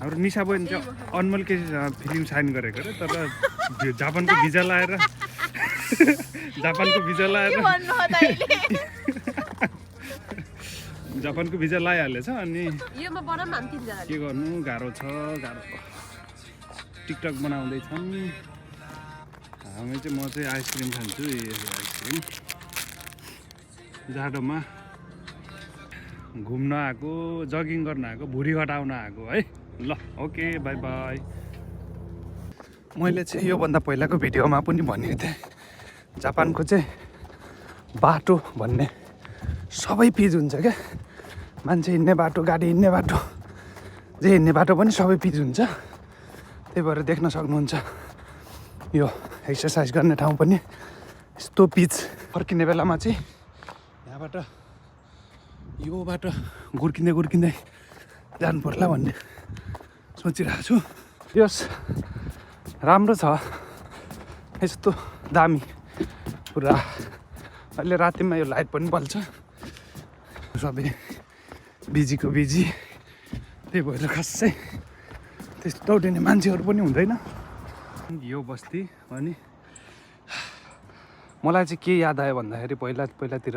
हाम्रो निशा बहिनी चाहिँ अनमोल केसीसँग फिल्म साइन गरेको रे तर जापानको भिजा लाएर जापानको भिजा लाइहालेछ अनि के गर्नु गाह्रो छ टिकटक बनाउँदैछन् हामी चाहिँ म चाहिँ आइसक्रिम खान्छु आइसक्रिम जाडोमा घुम्न आएको जगिङ गर्न आएको भुँडी घटाउन आएको है ल ओके बाई बाई मैले चाहिँ योभन्दा पहिलाको भिडियोमा पनि भनेको थिएँ जापानको चाहिँ बाटो भन्ने सबै पिच हुन्छ क्या मान्छे हिँड्ने बाटो गाडी हिँड्ने बाटो जे हिँड्ने बाटो पनि सबै पिच हुन्छ त्यही भएर देख्न सक्नुहुन्छ यो एक्सर्साइज गर्ने ठाउँ पनि यस्तो पिच फर्किने बेलामा चाहिँ यहाँबाट यो बाटो गुर्किँदै जानु पर्ला भन्ने सोचिरहेको छु यस राम्रो छ यस्तो दामी पुरा अहिले रातिमा यो लाइट पनि बल्छ सबै बिजीको बिजी त्यही भएर खासै त्यस्तो दौडिने मान्छेहरू पनि हुँदैन यो बस्ती अनि मलाई चाहिँ के याद आयो भन्दाखेरि पहिलातिर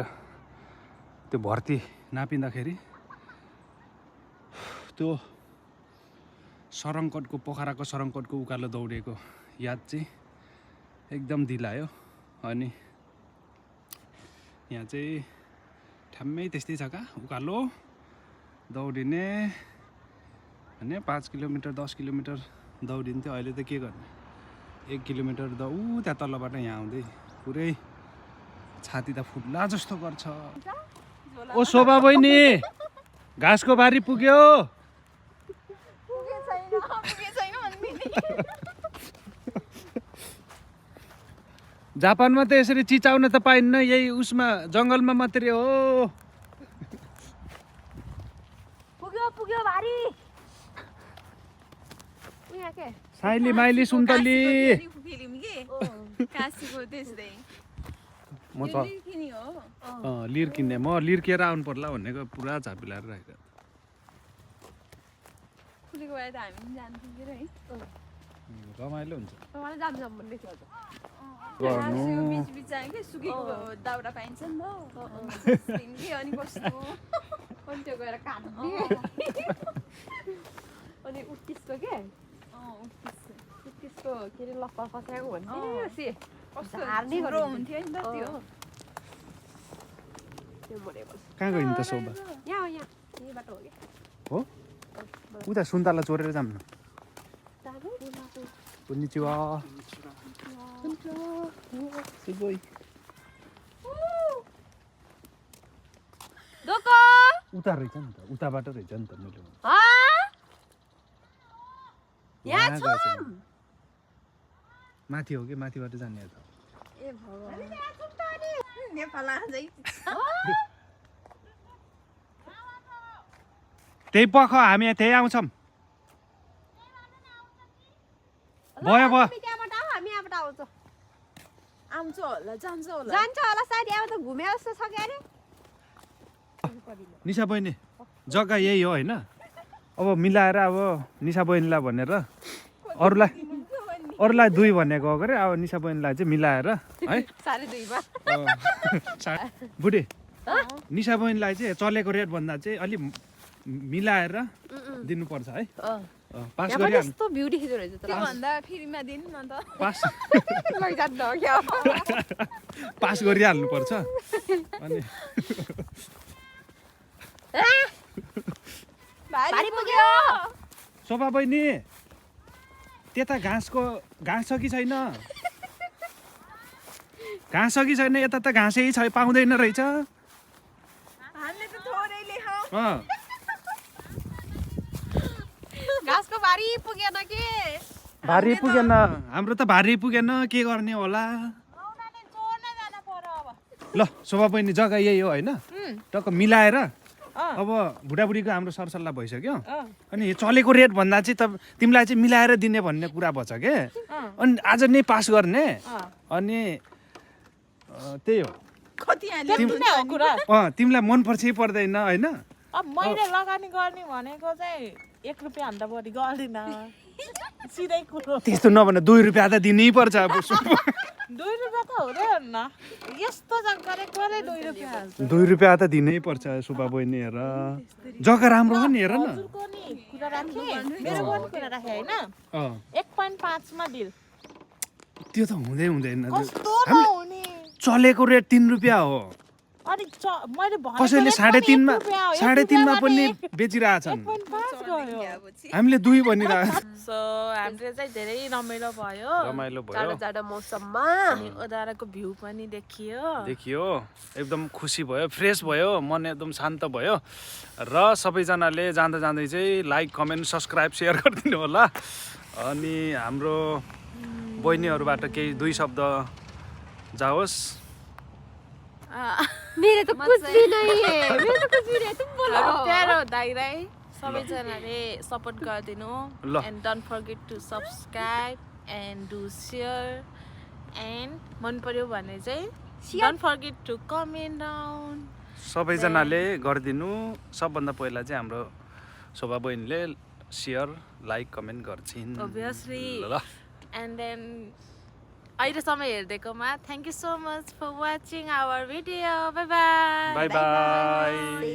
त्यो भर्ती नापिँदाखेरि त्यो सरङ्कटको पोखराको सरङ्कटको उकालो दौडेको याद चाहिँ एकदम दिलायो अनि यहाँ चाहिँ ठ्याम्मै त्यस्तै छ का उकालो दौडिने भने 5 किलोमिटर 10 किलोमिटर दौडिन्थ्यो अहिले त के गर्ने 1 किलोमिटर त्यहाँ तलबाट यहाँ आउँदै पुरै छाती त फुट्ला जस्तो गर्छ ओ शोभा बहिनी घाँसको बारी पुग्यो जापानमा त यसरी चिचाउन त पाइन्न यही उसमा जङ्गलमा मात्रै हो पुग्यो भारी साइली माइली सुन्तली म त लिर किन्ने म लिर्किएर आउनु पर्ला भनेको पुरा झापी लाएर राखेको रमाइलो हुन्छ दाउरा पाइन्छ नि त अनि कस्तो त्यो गएर अनि उत्तिसको के उत्तिसको के अरे लप्पा फस्याएको भन्थ्यो हुन्थ्यो नि त त्यो कहाँ गयो नि त शोभा हो उता सुन्तला चोरेर जाऊँ न konnichiwa sugoi दोको उता रहेछ नि त उताबाट रहेछ नि त मैले यहाँ छ माथि हो कि माथिबाट जाने त ए भगवान नेपाल आजै त्यही पख हामी त्यही आउँछौँ भयो हामी त्यहाँबाट हामी यहाँबाट आउँछ होला जान्छ होला सायद यहाँ त घुमे जस्तो छ के अरे निशा बहिनी जग्गा यही हो होइन अब मिलाएर अब निशा बहिनीलाई भनेर अरूलाई 2 भनेको हो गरे अब निशा बहिनीलाई चाहिँ मिलाएर है 2.5 मा बुढी निशा बहिनीलाई चाहिँ चलेको रेट भन्दा चाहिँ अलि मिलाएर दिनुपर्छ है पास गरिहाल्नु यस्तो ब्युटी खिच्यो रहेछ त भन्दा फ्रीमा दिनु न त पास लैजान्न हो क्या पास गरिहाल्नु पर्छ अनि भारी पुग्यो शोभा बहिनी त्यता घाँस छ कि छैन घाँस छ कि छैन यता त घाँसै छ पाउँदैन रहेछ हामीले त थोरै लेखाउ घाँसको भारी पुगेन के भारी पुगेन हाम्रो त भारी पुगेन के गर्ने होला औनाले चोर्न जान पर्यो अब ल शोभा बहिनी जग्गा यही हो होइन टक्क मिलाएर अब बुढाबुढीको हाम्रो सरसल्लाह भइसक्यो अनि चलेको रेट भन्दा चाहिँ तिमीलाई चाहिँ मिलाएर दिने भन्ने कुरा भन्छ के अनि आज नै पास गर्ने अनि त्यही हो तिमीलाई मन पर्छ पर्दैन होइन अब मैले लगानी गर्ने भनेको चाहिँ 1 रुपियाँ भन्दा बढी गर्दिन सिधै कुरो त्यस्तो नभने 2 रुपियाँ त दिनै पर्छ अब 2 रुपियाँ त हुँदैन यस्तो जग्गा कसले 2 रुपियाँ हाल्छ 2 रुपियाँ त दिनै पर्छ सुब्बा बहिनी हेर जग्गा राम्रो हो नि हेर न हजुरको नि कुरा राखे मेरो पनि कुरा राखे हैन अँ 1.5 मा डिल त्यो त हुँदैन कस्तो नहुने चलेको रेट 3 रुपियाँ हो अनि मैले भनेको कसैले 3.5 मा 3.5 मा पनि बेचिरहेछन् 1.5 गयो हामीले 2 भनिरहेको सो हामीले चाहिँ धेरै रमाइलो भयो रमाइलो भयो जाडो जाडो मौसममा अनि ओदाराको भ्यू पनि देखियो एकदम खुसी भयो फ्रेस भयो मन एकदम शान्त भयो र सबैजनाले जाँदा जाँदै चाहिँ लाइक कमेन्ट सब्स्क्राइब सेयर गरिदिनु होला अनि हाम्रो बहिनीहरूबाट केही 2 शब्द जाओस् मेरो त कुछ भी नहीं है मेरो त कुछ भी नहीं तुम बोलो प्यारो दाइराई सबैजनाले सपोर्ट गरिदिनु ल। And don't forget to subscribe and do share and मन पर्यो भने चाहिँ don't forget to comment down सबैजनाले गरिदिनु सबभन्दा पहिला चाहिँ हाम्रो शोभा बहिनीले सेयर लाइक कमेन्ट गर्छिन् Obviously. ल एन्ड देन अहिलेसम्म हेरिदिएकोमा thank you so much for watching our video bye bye bye by